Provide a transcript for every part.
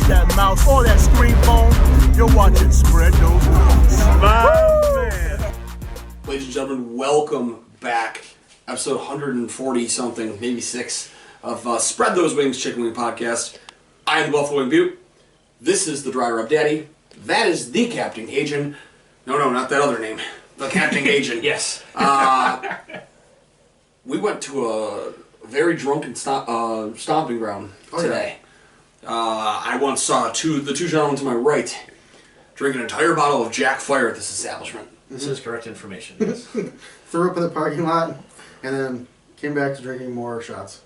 that mouse or that screen phone, you're watching Spread Those Wings. My man. Ladies and gentlemen, welcome back. Episode 140 something, maybe 6 of Spread Those Wings Chicken Wing Podcast. I am the Buffalo Wing Butte. This is the Dry Rub Daddy. That is the Captain Cajun. No, not that other name. The Captain Cajun. Yes. We went to a very drunken stomping ground today. Yeah. I once saw the two gentlemen to my right drink an entire bottle of Jack Fire at this establishment. This is correct information. Yes. Threw up in the parking lot, and then came back to drinking more shots.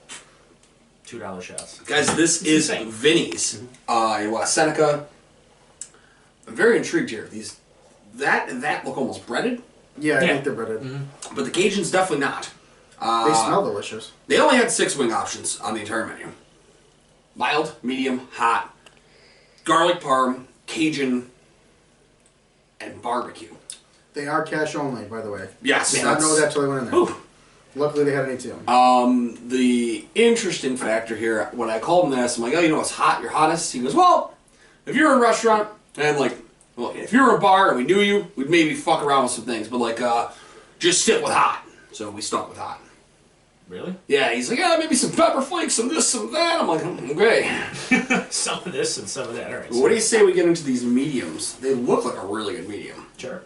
$2 shots. Guys, this is insane. Vinny's in West Seneca. I'm very intrigued here. That look almost breaded. Yeah, I think they're breaded. Mm-hmm. But the Cajun's definitely not. They smell delicious. They only had 6 wing options on the entire menu. Mild, medium, hot, garlic parm, Cajun, and barbecue. They are cash only, by the way. Yes. I did not know that till I went in there. Ooh. Luckily, they had an ATM. The interesting factor here, when I called him and asked him, like, oh, you know what's hot, your hottest? He goes, well, if you're in a restaurant, and well, if you're in a bar and we knew you, we'd maybe fuck around with some things, but just stick with hot. So we stuck with hot. Really? Yeah, he's like, yeah, maybe some pepper flakes, some this, some that. I'm like, okay. Some of this and some of that. All right. What do you say we get into these mediums? They look like a really good medium. Sure.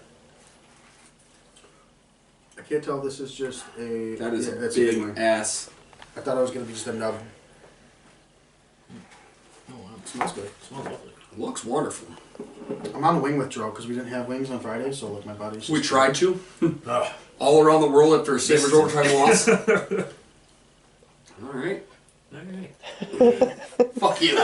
I can't tell if this is just a... That is that's a big wing. ass. I thought it was going to be just a nub. Oh, wow. It smells good. Smells lovely. Looks wonderful. I'm on wing withdrawal because we didn't have wings on Friday, so my body's... We tried to. Oh. All around the world after Sabres overtime loss. All right. All right. Fuck you.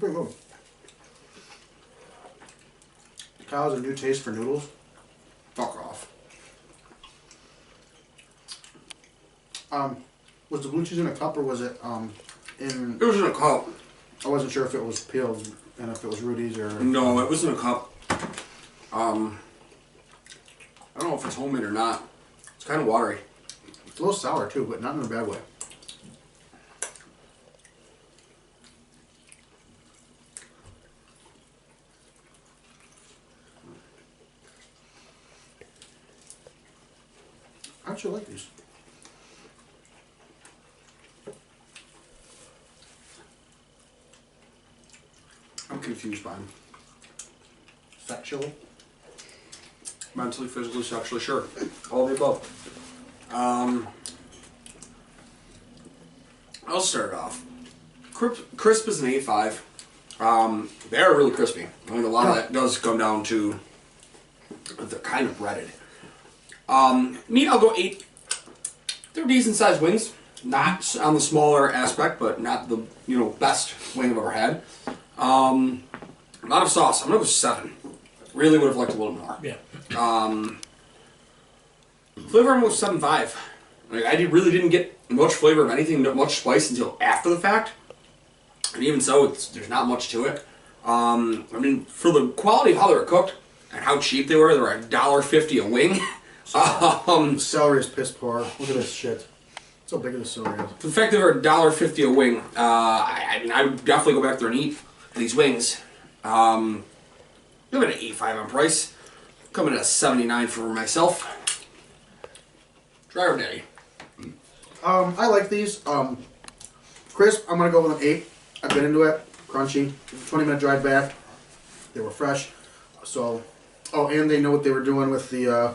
Pretty good. Kyle has a new taste for noodles. Fuck off. Was the blue cheese in a cup or was it in... It was in a cup. I wasn't sure if it was peeled and if it was Rudy's or... No, it was in a cup. I don't know if it's homemade or not. It's kind of watery. It's a little sour too, but not in a bad way. I actually like these. I'm confused by them. Fat chili. Mentally, physically, sexually, sure. All of the above. I'll start it off. Crisp is an 8.5. They are really crispy. I mean, a lot of that does come down to they're kind of breaded. Meat, I'll go 8. They're decent sized wings. Not on the smaller aspect, but not the best wing I've ever had. A lot of sauce. I'm gonna go 7. Really would have liked a little more. Yeah. Flavor I'm going 7.5. I really didn't get much flavor of anything, much spice until after the fact. And even so, there's not much to it. I mean, for the quality of how they were cooked and how cheap they were $1.50 a wing. The celery is piss poor. Look at this shit. That's how big the celery is. For the fact they were $1.50 a wing, I would definitely go back there and eat these wings. Looking at 8.5 on price. Coming at a 79 for myself. Dry Rub Daddy. I like these. Crisp, I'm going to go with an 8. I've been into it. Crunchy. 20-minute drive back. They were fresh. So, and they know what they were doing with the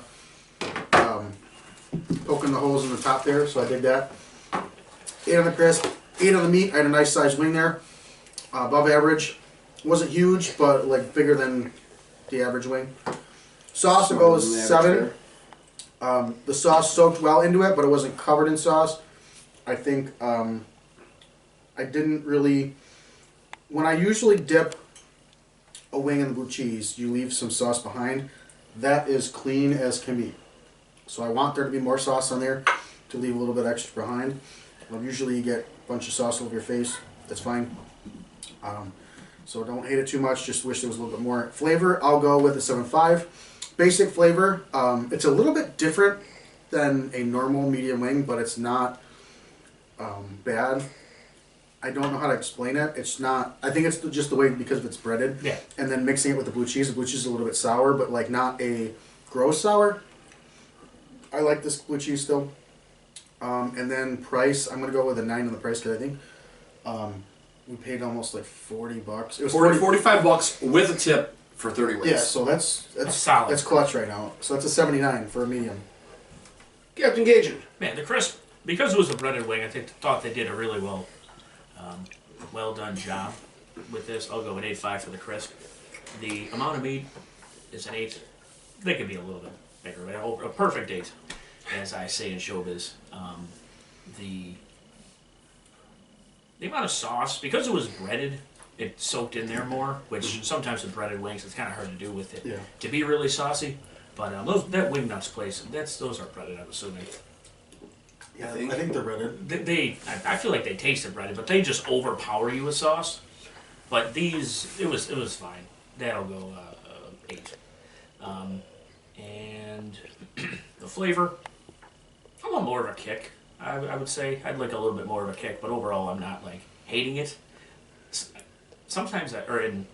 poking the holes in the top there, so I did that. 8 on the crisp. 8 on the meat. I had a nice sized wing there. Above average. Wasn't huge, but bigger than the average wing. Sauce will go with 7. The sauce soaked well into it, but it wasn't covered in sauce. I think I didn't really... When I usually dip a wing in the blue cheese, you leave some sauce behind. That is clean as can be. So I want there to be more sauce on there to leave a little bit extra behind. Usually you get a bunch of sauce over your face. That's fine. So don't hate it too much. Just wish there was a little bit more flavor. I'll go with a 7.5. Basic flavor. It's a little bit different than a normal medium wing, but it's not bad. I don't know how to explain it. It's not. I think it's just the way because it's breaded. Yeah. And then mixing it with the blue cheese. The blue cheese is a little bit sour, but like not a gross sour. I like this blue cheese still. And then price, I'm gonna go with a 9 on the price because I think we paid almost like $40. It was 45 bucks with a tip for 30 wings. Yeah, so that's solid. That's clutch right now. So that's a 79 for a medium. Kept engaging. Man, the crisp, because it was a breaded wing, thought they did a really well done job with this. I'll go with 8.5 for the crisp. The amount of meat is an 8. They could be a little bit bigger, but a perfect 8, as I say in showbiz. The amount of sauce, because it was breaded, it soaked in there more, which sometimes with breaded wings, it's kind of hard to do with it. Yeah. To be really saucy. But that Wing Nuts place, those are breaded, I'm assuming. Yeah, I think they're breaded. I feel like they tasted breaded, but they just overpower you with sauce. But these, it was fine. That'll go 8. And the flavor, I want more of a kick. I would say I'd like a little bit more of a kick, but overall I'm not like hating it. Sometimes,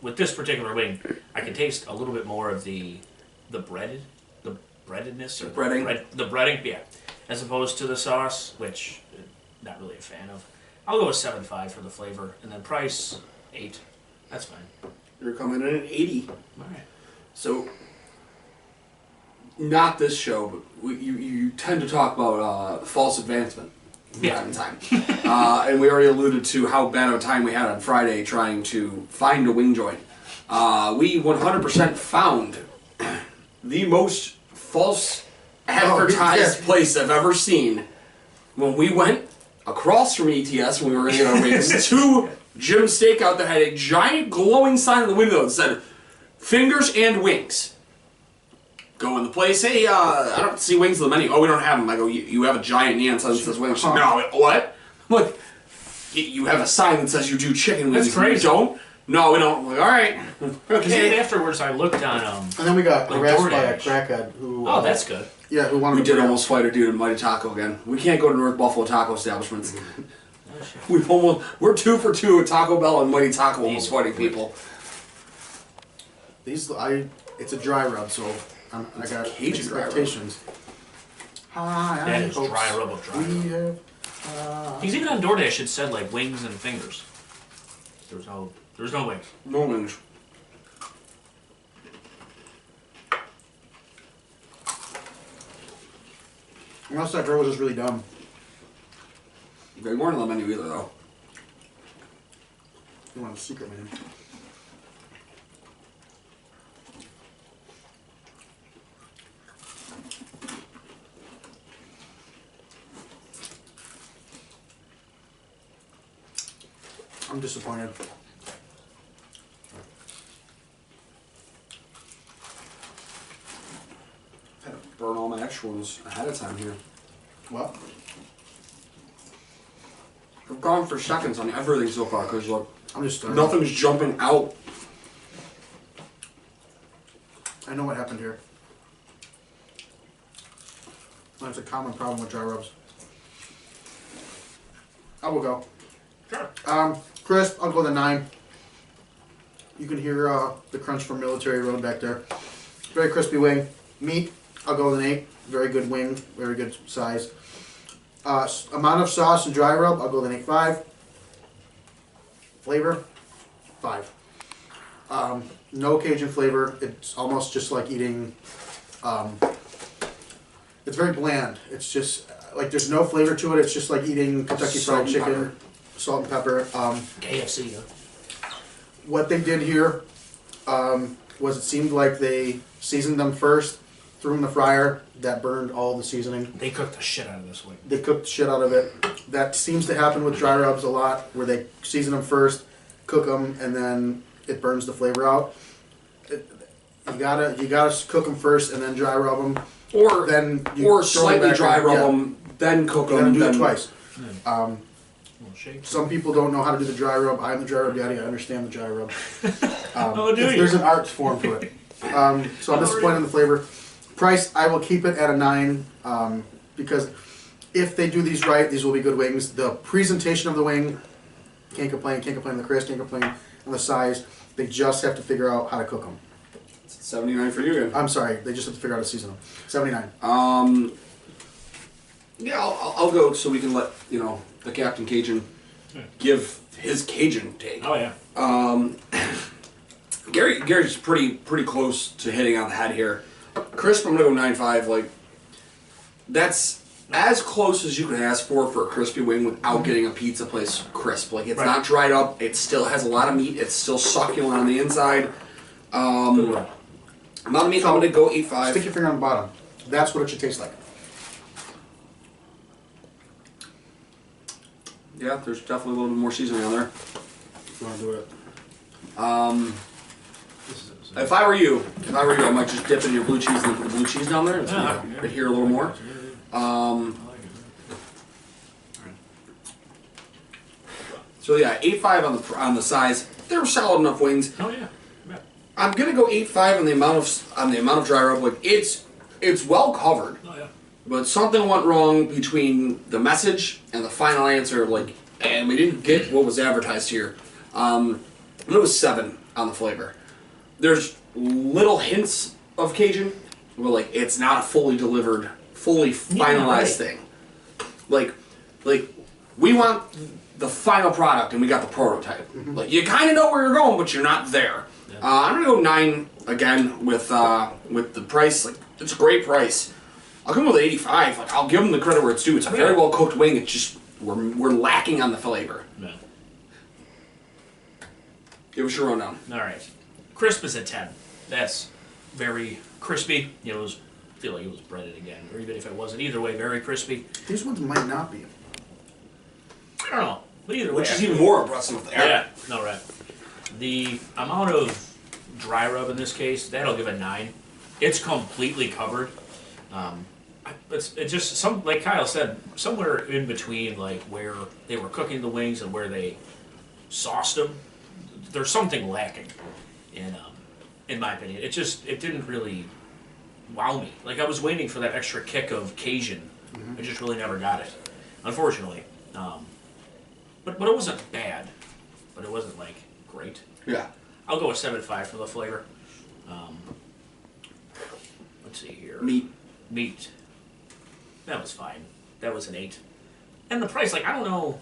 with this particular wing, I can taste a little bit more of the breadedness or the breading, yeah, as opposed to the sauce, which not really a fan of. I'll go with 7.5 for the flavor, and then price 8. That's fine. You're coming in at 80. All right. So, not this show, but you tend to talk about false advancement from time to time. And we already alluded to how bad of a time we had on Friday trying to find a wing joint. We 100% found the most false advertised place I've ever seen when we went across from ETS when we were going to get our wings to Jim's Steakout that had a giant glowing sign in the window that said, "Fingers and wings." Go in the place, hey, I don't see wings on the menu. Oh, we don't have them. I go, you have a giant neon sign that says wings. She's like, no, what? I'm like, you have a sign that says you do chicken wings. That's crazy. You don't? No, we don't. I'm like, all right. Because even afterwards, I looked on And then we got like harassed by a DoorDash. crackhead who. Oh, that's good. Yeah, who wanted We to did almost fight a dude in Mighty Taco again. We can't go to North Buffalo taco establishments. We're 2 for 2 at Taco Bell and Mighty Taco almost fighting people. It's a dry rub, so I got Cajun dry rub. expectations. Hi, That I is hope dry rub of dry we rub. have. Because even on DoorDash, it said like wings and fingers. There was no wings. No wings. Unless that girl was just really dumb. They weren't on the menu either, though. You want a secret menu? I'm disappointed. I had to burn all my extra ones ahead of time here. What? I've gone for seconds on everything so far because look, I'm just starting. nothing's jumping out. I know what happened here. That's a common problem with dry rubs. I will go. Sure. Crisp, I'll go with a 9. You can hear the crunch from Military Road back there. Very crispy wing. Meat, I'll go with an 8. Very good wing, very good size. Amount of sauce and dry rub, I'll go with an 8.5. Flavor, 5. No Cajun flavor. It's almost just like eating. It's very bland. It's just like there's no flavor to it. It's just like eating Kentucky Fried Chicken, salt and pepper. KFC. Yeah. What they did here was it seemed like they seasoned them first, threw them in the fryer. That burned all the seasoning. They cooked the shit out of this wing. They cooked the shit out of it. That seems to happen with dry rubs a lot, where they season them first, cook them, and then it burns the flavor out. You gotta cook them first and then dry rub them, Or then or slightly dry rub them, then cook You them. gotta do then it twice. Little shake. Some people don't know how to do the dry rub. I'm the dry rub daddy. I understand the dry rub. Oh, do you? There's an art form to it. So I'm disappointed in the flavor. Price, I will keep it at a 9. because if they do these right, these will be good wings. The presentation of the wing, can't complain on the crisp, can't complain on the size. They just have to figure out how to cook them. 79 for you again. I'm sorry, they just have to figure out how to season them. 79. Yeah, I'll go so we can let the Captain Cajun give his Cajun take. Oh yeah. Gary's pretty close to hitting on the head here. Crisp, I'm gonna go 9.5. Like that's as close as you can ask for a crispy wing without getting a pizza place crisp. Like it's not dried up. It still has a lot of meat. It's still succulent on the inside. Amount of meat, I'm gonna go 8.5. Stick your finger on the bottom. That's what it should taste like. Yeah, there's definitely a little bit more seasoning on there. If you want to do it. If I were you, I might just dip in your blue cheese and then put the blue cheese down there. It's right here a little more. So yeah, 8.5 on the size. They're solid enough wings. Oh yeah. I'm gonna go 8.5 on the amount of dry rub. Like it's well covered. Oh yeah. But something went wrong between the message and the final answer. Like, and we didn't get what was advertised here. It was 7 on the flavor. There's little hints of Cajun, but like it's not a fully delivered, fully finalized thing. Like we want the final product and we got the prototype. Like you kind of know where you're going, but you're not there. Yeah. I'm gonna go 9 again with the price. Like it's a great price. I'll come with 85. Like I'll give them the credit where it's due. It's a very well cooked wing. It's just we're lacking on the flavor. Yeah. Give us your rundown. All right. Crisp is a 10. That's very crispy. You know, I feel like it was breaded again, or even if it wasn't. Either way, very crispy. These ones might not be. I don't know, but either way, Which is even more impressive there. Yeah. No, right. The amount of dry rub in this case, that'll give a 9. It's completely covered. It's just some, like Kyle said, somewhere in between, like where they were cooking the wings and where they sauced them. There's something lacking, in my opinion. It didn't really wow me. Like I was waiting for that extra kick of Cajun. I just really never got it, unfortunately. But it wasn't bad, but it wasn't like great. Yeah. I'll go with 7.5 for the flavor. Let's see here. Meat. That was fine. That was an 8. And the price, like I don't know,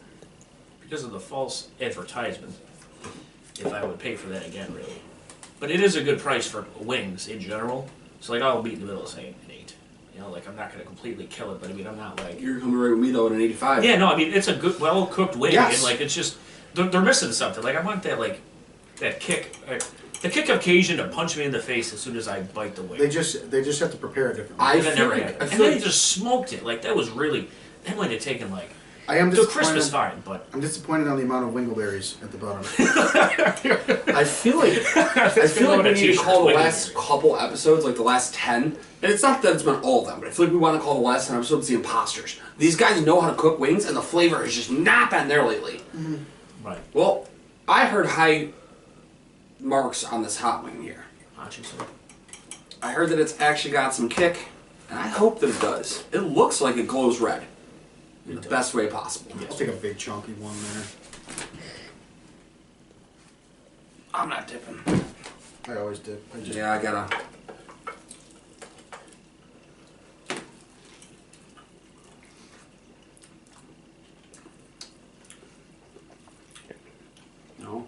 because of the false advertisement, if I would pay for that again, really. But it is a good price for wings in general. So like I'll be in the middle of saying an 8. You know, like I'm not going to completely kill it, but I mean I'm not like. You're coming right with me though at an 85. Yeah, no, I mean it's a good, well cooked wing, Yes. and like it's just they're missing something. Like I want that kick, the kick of Cajun to punch me in the face as soon as I bite the wing. They just have to prepare it differently. I That feel never like, happened. I And feel then like they just smoked it. Like that was really, that might have taken like. I am The disappointed. crisp is fine, but I'm disappointed on the amount of wingleberries at the bottom. I feel like gonna we a need to t-shirt call the with last couple episodes, like the last 10, and it's not that it's been all of them, but I feel like we want to call the last 10 episodes the imposters. These guys know how to cook wings, and the flavor has just not been there lately. right. Well, I heard high marks on this hot wing here. I heard that it's actually got some kick, and I hope that it does. It looks like it glows red in the best way possible. I'll take a big chunky one there. I'm not dipping. I always did. Yeah, I gotta. No.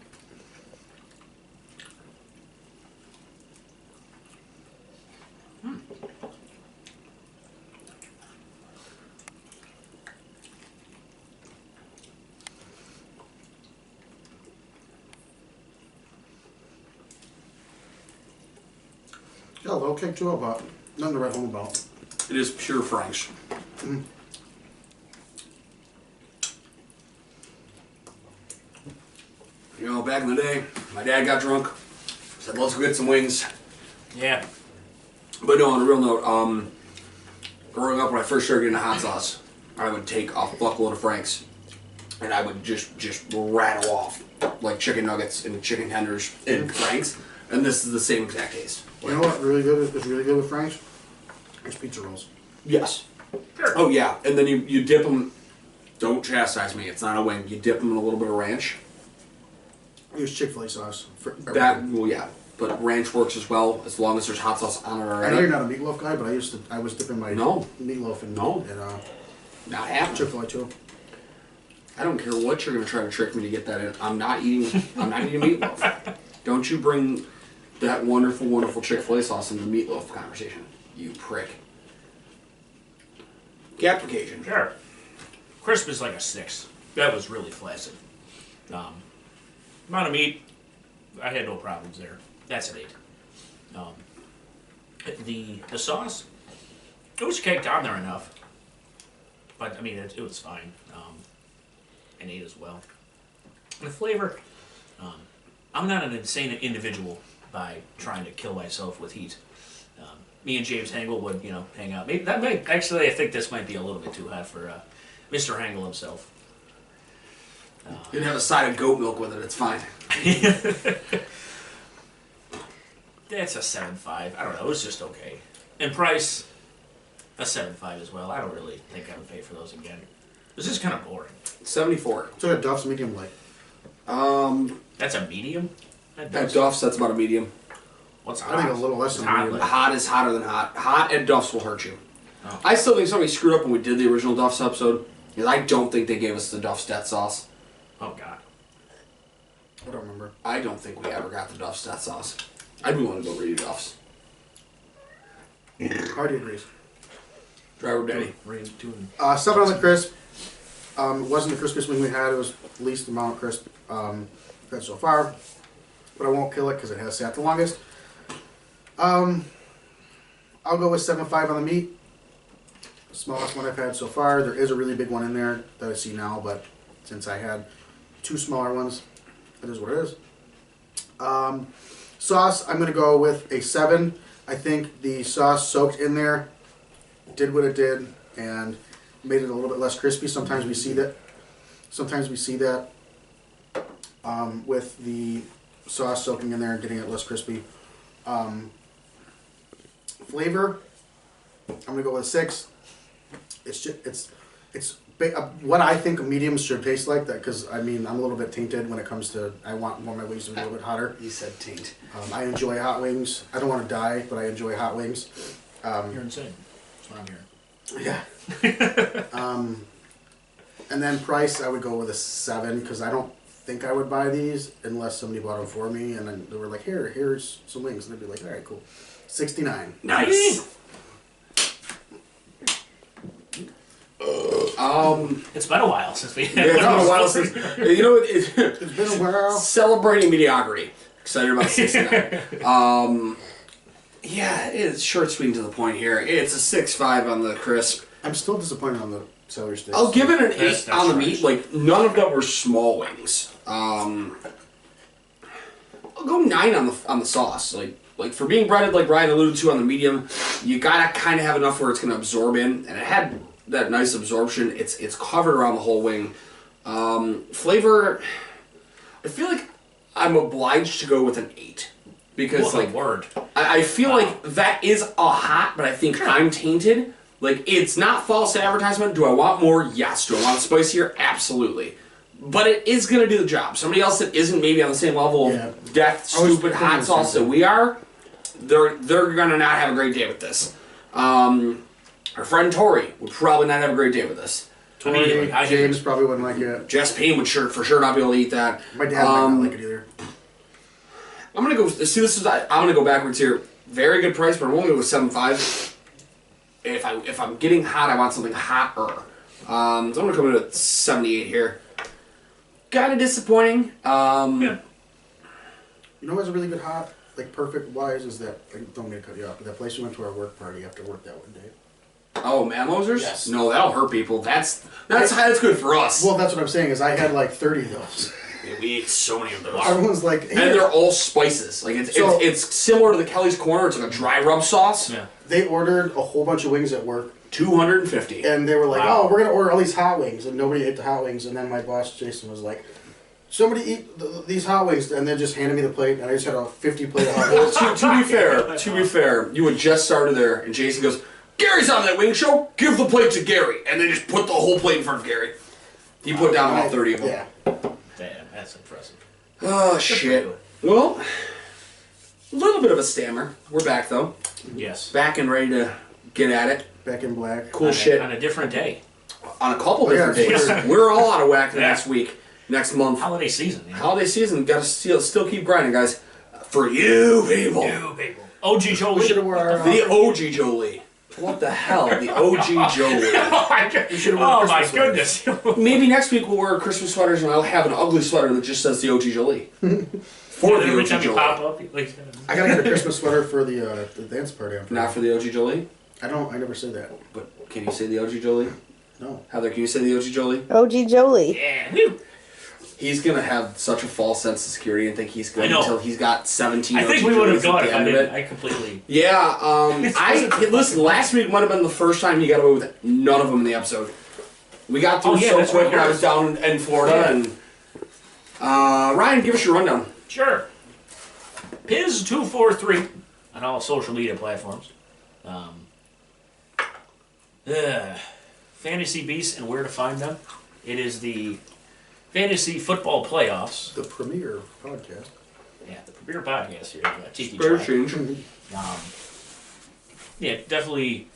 Yeah, a little kick to it, but nothing to write home about. It is pure French. You know, back in the day, my dad got drunk, said, let's go get some wings. Yeah. But no, on a real note, growing up when I first started getting hot sauce, I would take a buckload of Frank's and I would just rattle off like chicken nuggets and chicken tenders in Frank's, and this is the same exact taste. You know what? Really good is really good with Frank's. It's pizza rolls. Yes. Sure. Oh yeah, and then you dip them. Don't chastise me. It's not a wing. You dip them in a little bit of ranch. Use Chick-fil-A sauce. For That well, yeah, but ranch works as well as long as there's hot sauce on it I already. know you're not a meatloaf guy, but I was dipping my No. meatloaf in No. Not happening. Chick-fil-A too. I don't care what you're gonna try to trick me to get that in. I'm not eating meatloaf. Don't you bring that wonderful, wonderful Chick-fil-A sauce into the meatloaf conversation, you prick. Captain Cajun. Sure. Crisp is like a 6. That was really flaccid. Amount of meat, I had no problems there. That's an 8. The sauce, it was caked on there enough. But, I mean, it was fine. An 8 as well. And the flavor, I'm not an insane individual by trying to kill myself with heat. Me and James Hangle would, hang out. Maybe that might, actually, I think this might be a little bit too hot for Mr. Hangle himself. You can have a side of goat milk with it. It's fine. That's a 7.5. I don't know. It was just okay. And price, a 7.5 as well. I don't really think I would pay for those again. It was just kind of boring. 74. So a Duff's medium light. That's a medium? At Duff's, that's about a medium. What's I think a little less than hot. medium. Hot is hotter than hot. Hot at Duff's will hurt you. Oh. I still think somebody screwed up when we did the original Duff's episode. Because I don't think they gave us the Duff's death sauce. Oh, God. I don't remember. I don't think we ever got the Duff's death sauce. I'd be willing to go read Duff's. Hardy agrees. Driver Daddy. 7 on the crisp. It wasn't the crispiest wing we had. It was the least amount of crisp we've had so far. But I won't kill it because it has sat the longest. I'll go with 7.5 on the meat. The smallest one I've had so far. There is a really big one in there that I see now, but since I had 2 smaller ones, it is what it is. Sauce, I'm going to go with a 7. I think the sauce soaked in there did what it did and made it a little bit less crispy. Sometimes we see that. With the sauce soaking in there and getting it less crispy. Flavor, I'm gonna go with a 6. It's what I think mediums should taste like. That because I mean I'm a little bit tainted when it comes to I want more of my wings to be a little bit hotter. He said taint. I enjoy hot wings. I don't want to die, but I enjoy hot wings. You're insane. That's what I'm hearing. Yeah. And then price, I would go with a 7 because I don't think I would buy these unless somebody bought them for me and then they were like, here's some wings, and I'd be like, all right, cool. 69. Nice. It's been a while since we had Yeah, it's one been of a while those. since. You know, It's been a while. celebrating mediocrity. Excited about 69. Yeah, it's short, sweet, and to the point here. It's a 6.5 on the crisp. I'm still disappointed on the celery sticks. I'll give it an 8 That's on the right. meat. Like, none of them were small wings. I'll go 9 on the sauce. Like for being breaded, like Ryan alluded to on the medium, you gotta kind of have enough where it's gonna absorb in, and it had that nice absorption. It's covered around the whole wing. Flavor, I feel like I'm obliged to go with an 8 because What a like word. I feel like that is a hot, but I think I'm tainted. Like, it's not false advertisement. Do I want more? Yes. Do I want it spicier? Absolutely. But it is going to do the job. Somebody else that isn't maybe on the same level of death, I was stupid, thinking hot the sauce same that we are, they're going to not have a great day with this. Our friend Tori would probably not have a great day with this. Tori, I James probably wouldn't like it. Jess Payne would for sure not be able to eat that. My dad might not like it either. I'm going to go, see, I'm going to go backwards here. Very good price, but I'm only going to go 7.5. If I'm getting hot, I want something hotter. So I'm gonna come in at 78 here. Kind of disappointing. Yeah. You know what's a really good hot, like perfect wise, is that, don't mean to cut you off, but that place we went to our work party after work that one day. Oh, Mamosers? Yes. No, that'll hurt people. That's good for us. Well, that's what I'm saying, is I had like 30 of those. Yeah, we ate so many of those. Everyone's like, And they're all spices. Like it's similar to the Kelly's Corner. It's like a dry rub sauce. Yeah. They ordered a whole bunch of wings at work. 250. And they were like, Wow. oh, we're going to order all these hot wings. And nobody ate the hot wings. And then my boss, Jason, was like, somebody eat these hot wings. And then just handed me the plate. And I just had a 50 plate of hot wings. to be fair, you had just started there, and Jason goes, Gary's on that wing show. Give the plate to Gary. And they just put the whole plate in front of Gary. He put down about 30 of them. Yeah. Damn, that's impressive. Oh, for shit. you. Well, a little bit of a stammer. We're back, though. Yes. Back and ready to get at it. Back in black. Cool shit. On a different day. On a couple different yeah, days. sure. We're all out of whack the Yeah. next week. Next month. Holiday season. You know? Holiday season. Got to still keep grinding, guys. For you people. You people. OG Jolie. We should have wore our. The OG Jolie. What the hell? The OG Jolie. Oh my, God. should've worn my Christmas goodness. Maybe next week we'll wear Christmas sweaters and I'll have an ugly sweater that just says the OG Jolie. For the Every OG time you Jolie. pop up, like, I gotta get a Christmas sweater for the dance party. Not for the OG Jolie? I never say that. But can you say the OG Jolie? No. Heather, can you say the OG Jolie? OG Jolie. yeah, woo. He's going to have such a false sense of security and think he's good I know. until he's got 17 I think OG we would have Jolies at gone the if I end of didn't. it. I completely. Yeah, listen, last week might have been the first time he got away with none of them in the episode. We got through so that's quick right. when I was down in Florida. And Ryan, give us your rundown. Sure. Piz243 on all social media platforms. Fantasy Beasts and where to find them. It is the Fantasy Football Playoffs. The premiere podcast. Yeah, the premier podcast here at Tiki Very Tribe. change. Yeah, definitely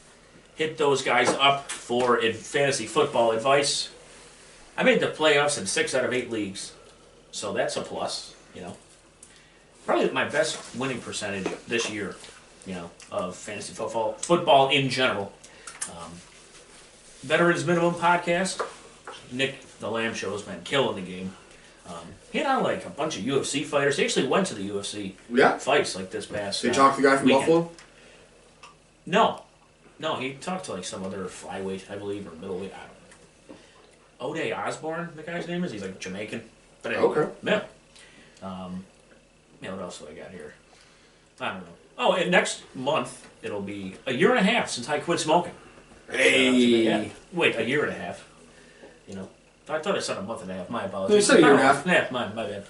hit those guys up for fantasy football advice. I made the playoffs in 6 out of 8 leagues, so that's a plus, you know. Probably my best winning percentage this year, you know, of fantasy football in general. Veterans Minimum Podcast, Nick the Lamb Show has been killing the game. He had on like a bunch of UFC fighters. He actually went to the UFC Yeah. fights like this past. Did you talk to the guy from weekend. Buffalo? No, he talked to like some other flyweight, I believe, or middleweight. I don't know. Ode Osborne, the guy's name is. He's like Jamaican. But anyway, Okay. Yeah. Yeah, what else do I got here? I don't know. Oh, and next month it'll be a year and a half since I quit smoking. Hey. Yeah. Wait, a year and a half. You know, I thought I said a month and a half. My apologies. No, you said a year and a half. Yeah, my bad.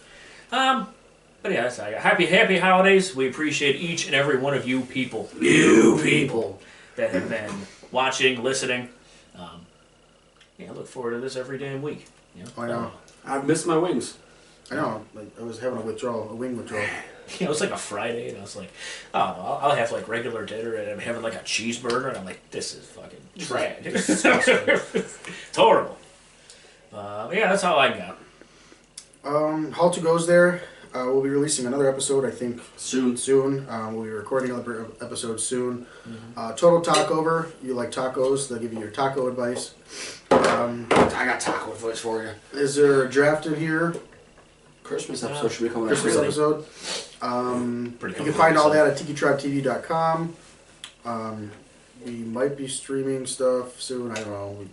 But yeah, that's happy holidays. We appreciate each and every one of you people. You people. That have been watching, listening. Yeah, I look forward to this every damn week. You know? I know. I've missed my wings. I know. Like I was having a wing withdrawal. You know, it was like a Friday, and I was like, oh, no, I'll have like regular dinner, and I'm having like a cheeseburger, and I'm like, this is fucking trash. It's horrible. Yeah, that's all I got. How to goes there. We'll be releasing another episode, I think, Soon. We'll be recording another episode soon. Total Talkover. You like tacos? They'll give you your taco advice. I got taco advice for you. Is there a draft in here? Christmas episode should be coming up. Christmas soon. episode. Pretty You can find all that at tikitribetv.com. We might be streaming stuff soon. I don't know.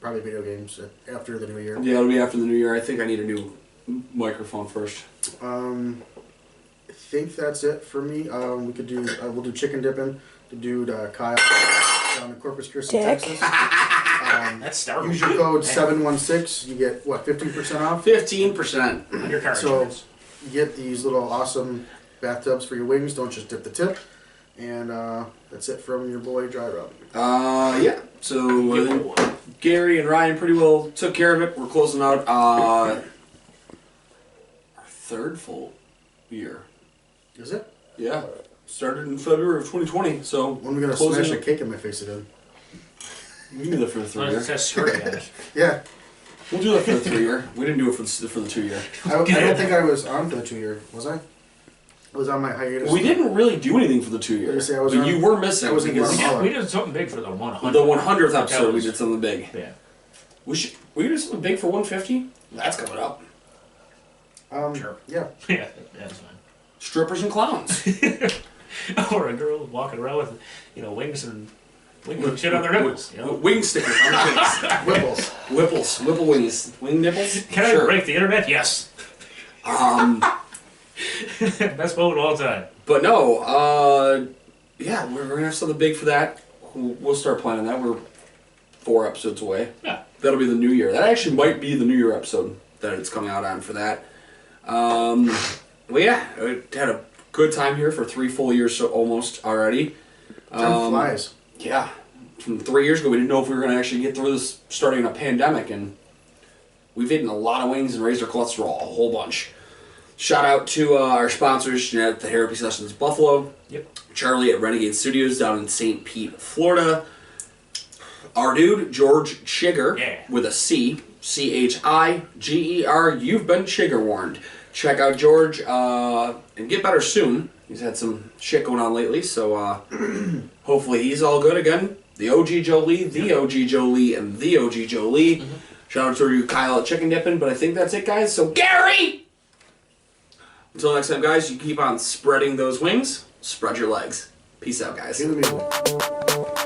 Probably video games after the new year. Yeah, it'll be after the new year. I think I need a new microphone first. I think that's it for me. We could do. We'll do chicken dipping. To do Kyle down in Corpus Christi, Dick. Texas. That's terrible. Use your code 716. You get what 15% off. 15%. On your car So insurance. you get these little awesome bathtubs for your wings. Don't just dip the tip. And that's it from your boy Dry Rub. Yeah. So Gary and Ryan pretty well took care of it. We're closing out our 3rd full year. Is it? Yeah. Started in February of 2020. So When are we gonna closing smash a cake in my face again? We can do that for the 3 year. That's scary, guys. Yeah. We'll do that for the 3 year. We didn't do it for the 2 year. I don't think I was on for the 2 year. Was I? I was on my hiatus. We didn't really do anything for the 2 year. I was gonna say, I was But on- you were missing. I was in because Guatemala. We did something big for the 100. the 100th That episode we was- did something big. Yeah. We do something big for 150. That's coming up. Sure. Yeah. Yeah, that's fine. Strippers and clowns. Or a girl walking around with, you know, wings and shit on their nipples. You know? Wing stickers on the wings. Whipples. Whipples. Whipple wings. Wing nipples? Can I break the internet? Yes. Best moment of all time. But no, yeah, we're going to have something big for that. We'll start planning that. We're 4 episodes away. Yeah. That'll be the new year. That actually might be the new year episode that it's coming out on for that. Well, yeah, we had a good time here for 3 full years, so almost already. Time flies. Yeah, from 3 years ago, we didn't know if we were going to actually get through this starting a pandemic, and we've eaten a lot of wings and raised our cholesterol a whole bunch. Shout out to our sponsors, Jeanette at the Therapy Sessions Buffalo, Yep. Charlie at Renegade Studios down in St. Pete, Florida. Our dude, George Chigger, with a C, Chiger. You've been Chigger warned. Check out George and get better soon. He's had some shit going on lately, so hopefully he's all good again. The OG Jolie, the OG Jolie, and the OG Jolie. Mm-hmm. Shout out to you, Kyle at Chicken Dippin', but I think that's it, guys. So, Gary! Until next time, guys, you keep on spreading those wings. Spread your legs. Peace out, guys. In the middle.